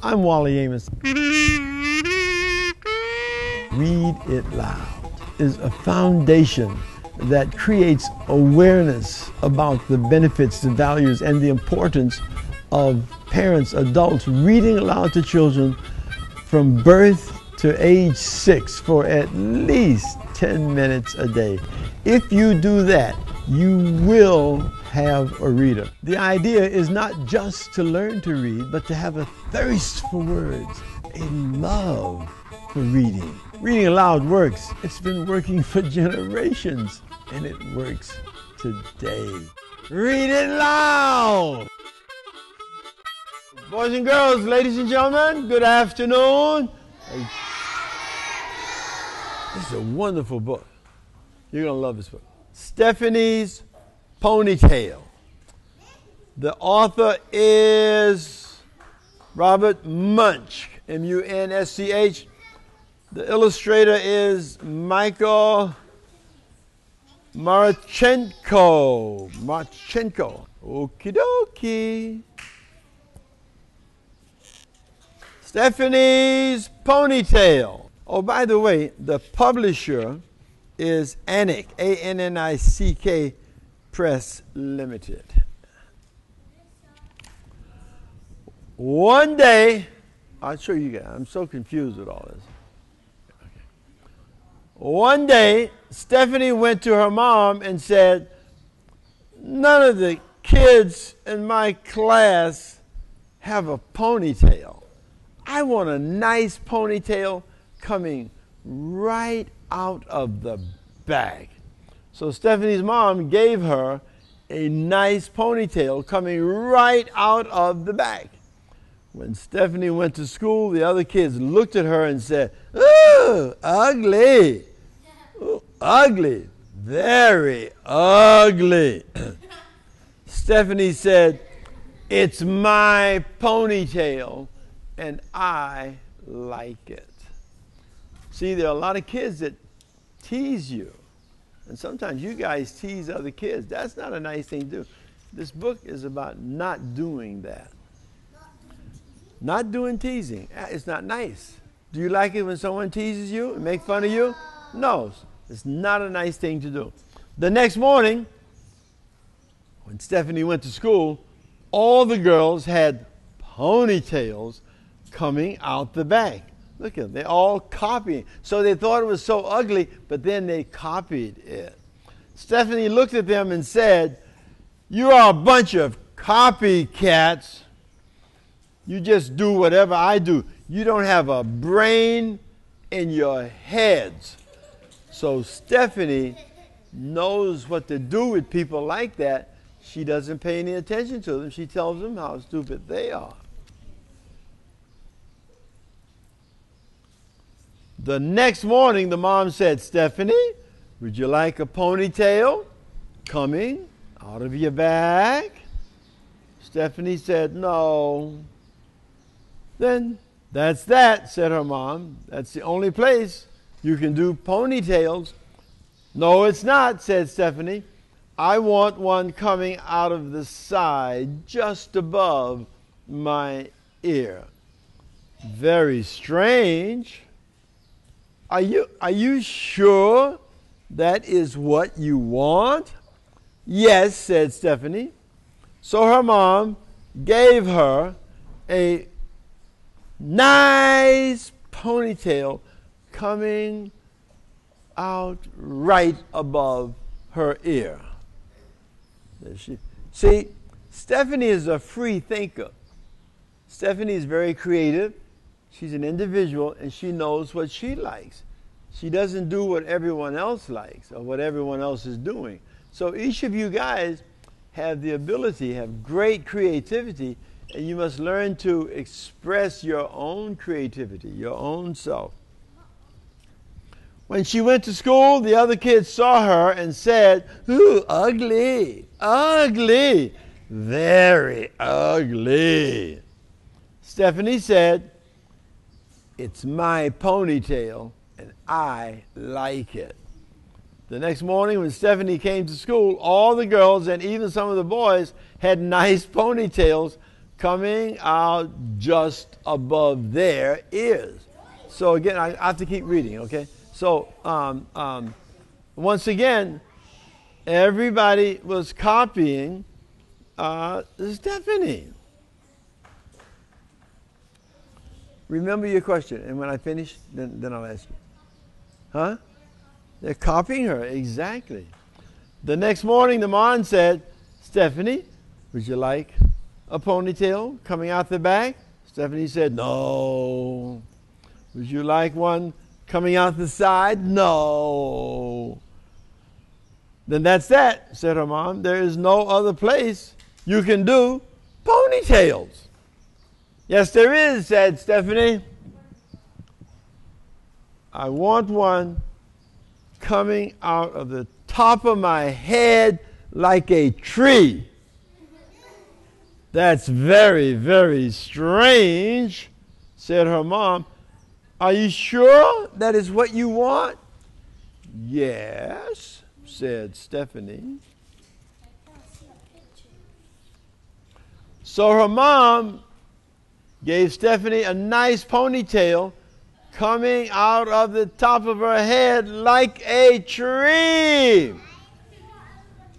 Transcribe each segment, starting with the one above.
I'm Wally Amos. Read It Loud is a foundation that creates awareness about the benefits, the values, and the importance of parents, adults reading aloud to children from birth to age 6 for at least 10 minutes a day. If you do that, you will have a reader. The idea is not just to learn to read, but to have a thirst for words, a love for reading. Reading aloud works. It's been working for generations, and it works today. Read it loud! Boys and girls, ladies and gentlemen, good afternoon. This is a wonderful book. You're going to love this book. Stephanie's Ponytail. The author is Robert Munsch, M-U-N-S-C-H. The illustrator is Michael Marchenko. Okie dokie. Stephanie's Ponytail. Oh, by the way, the publisher is Annick, A-N-N-I-C-K Press Limited. One day, I'll show you guys. I'm so confused with all this. Okay. One day, Stephanie went to her mom and said, "None of the kids in my class have a ponytail. I want a nice ponytail coming right out of the bag." So Stephanie's mom gave her a nice ponytail coming right out of the bag. When Stephanie went to school, the other kids looked at her and said, "Ooh, ugly. Ooh, ugly. Very ugly." Stephanie said, "It's my ponytail, and I like it." See, there are a lot of kids that tease you. And sometimes you guys tease other kids. That's not a nice thing to do. This book is about not doing that. Not doing teasing. It's not nice. Do you like it when someone teases you and make fun of you? No, it's not a nice thing to do. The next morning, when Stephanie went to school, all the girls had ponytails coming out the bag. Look at them. They all copying. So they thought it was so ugly, but then they copied it. Stephanie looked at them and said, "You are a bunch of copycats. You just do whatever I do. You don't have a brain in your heads." So Stephanie knows what to do with people like that. She doesn't pay any attention to them. She tells them how stupid they are. The next morning, the mom said, "Stephanie, would you like a ponytail coming out of your bag?" Stephanie said, "No." "Then that's that," said her mom. "That's the only place you can do ponytails." "No, it's not," said Stephanie. "I want one coming out of the side, just above my ear." "Very strange. Are you sure that is what you want?" "Yes," said Stephanie. So her mom gave her a nice ponytail coming out right above her ear. See, Stephanie is a free thinker. Stephanie is very creative. She's an individual, and she knows what she likes. She doesn't do what everyone else likes or what everyone else is doing. So each of you guys have the ability, have great creativity, and you must learn to express your own creativity, your own self. When she went to school, the other kids saw her and said, "Ooh, ugly, ugly, very ugly." Stephanie said, "It's my ponytail, and I like it." The next morning when Stephanie came to school, all the girls and even some of the boys had nice ponytails coming out just above their ears. So again, I have to keep reading, okay? So once again, everybody was copying Stephanie. Remember your question, and when I finish, then I'll ask you. Huh? They're copying her, exactly. The next morning, the mom said, Stephanie, would you like a ponytail coming out the back? Stephanie said, no. Would you like one coming out the side? No. Then that's that, said her mom. There is no other place you can do ponytails. Yes, there is, said Stephanie. I want one coming out of the top of my head like a tree. That's very, very strange, said her mom. Are you sure that is what you want? Yes, said Stephanie. So her mom gave Stephanie a nice ponytail coming out of the top of her head like a tree.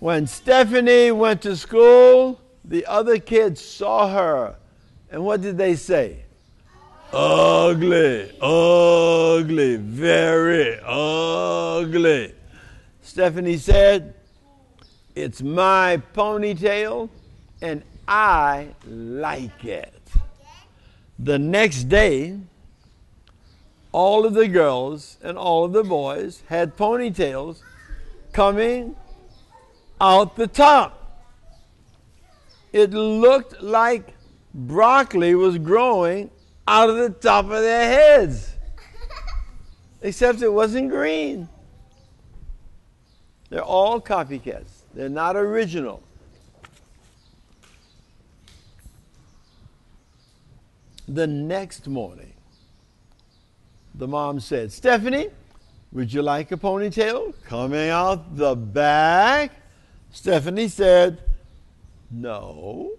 When Stephanie went to school, the other kids saw her. And what did they say? Ugly, ugly, very ugly. Stephanie said, it's my ponytail and I like it. The next day, all of the girls and all of the boys had ponytails coming out the top. It looked like broccoli was growing out of the top of their heads, except it wasn't green. They're all copycats. They're not original. The next morning, the mom said, Stephanie, would you like a ponytail coming out the back? Stephanie said, no.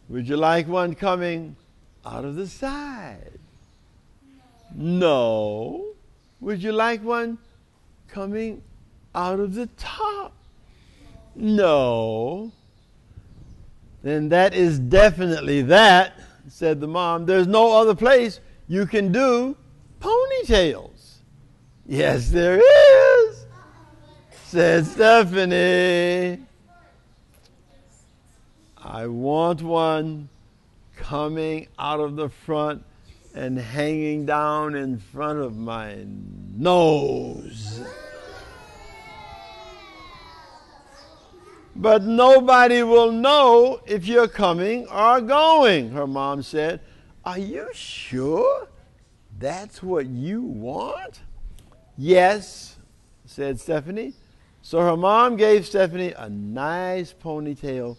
Would you like one coming out of the side? No. Would you like one coming out of the top? No. Then that is definitely that, said the mom. There's no other place you can do ponytails. Yes, there is, said Stephanie. I want one coming out of the front and hanging down in front of my nose. But nobody will know if you're coming or going, her mom said. Are you sure that's what you want? Yes, said Stephanie. So her mom gave Stephanie a nice ponytail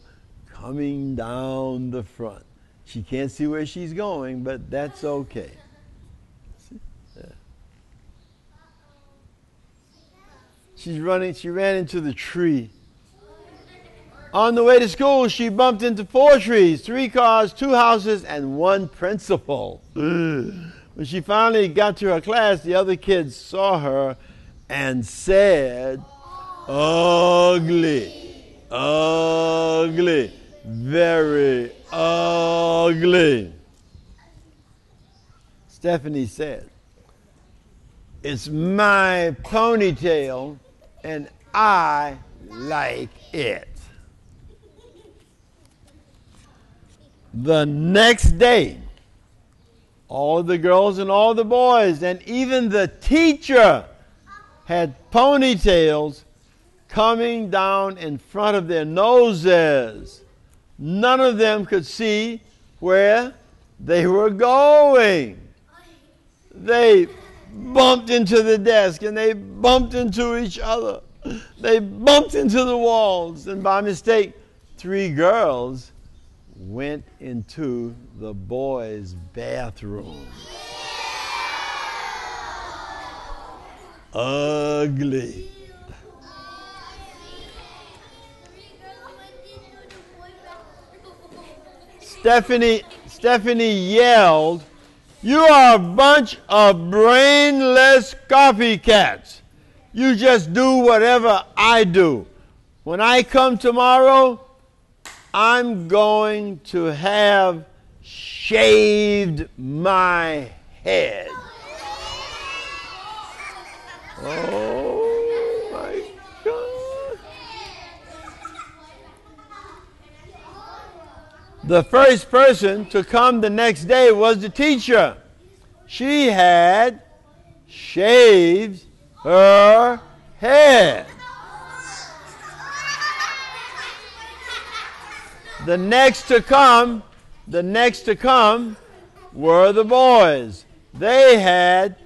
coming down the front. She can't see where she's going, but that's okay. Yeah. She ran into the tree. On the way to school, she bumped into 4 trees, 3 cars, 2 houses, and 1 principal. When she finally got to her class, the other kids saw her and said, ugly, ugly, very ugly. Stephanie said, it's my ponytail and I like it. The next day, all the girls and all the boys and even the teacher had ponytails coming down in front of their noses. None of them could see where they were going. They bumped into the desk and they bumped into each other. They bumped into the walls, and by mistake, 3 girls went into the boys' bathroom. Ugly. Stephanie yelled, "You are a bunch of brainless copycats. You just do whatever I do. When I come tomorrow, I'm going to have shaved my head." Oh my God. The first person to come the next day was the teacher. She had shaved her head. The next to come were the boys. They had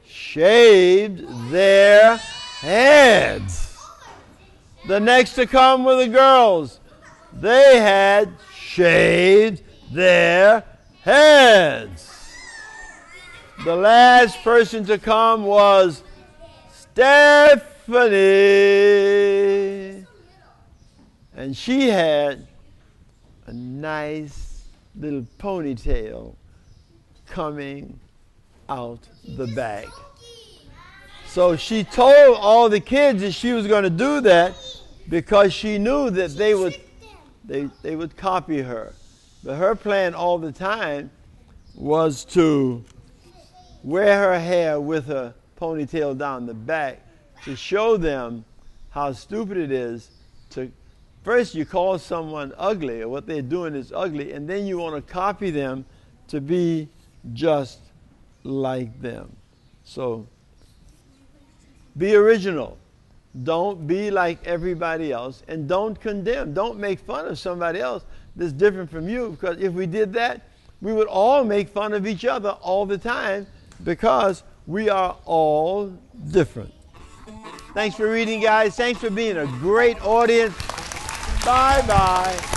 shaved their heads. The next to come were the girls. They had shaved their heads. The last person to come was Stephanie. And she had a nice little ponytail coming out the back. So she told all the kids that she was going to do that because she knew that they would copy her. But her plan all the time was to wear her hair with her ponytail down the back to show them how stupid it is to first you call someone ugly or what they're doing is ugly, and then you want to copy them to be just like them. So be original. Don't be like everybody else, and don't condemn. Don't make fun of somebody else that's different from you, because if we did that, we would all make fun of each other all the time because we are all different. Thanks for reading, guys. Thanks for being a great audience. Bye-bye.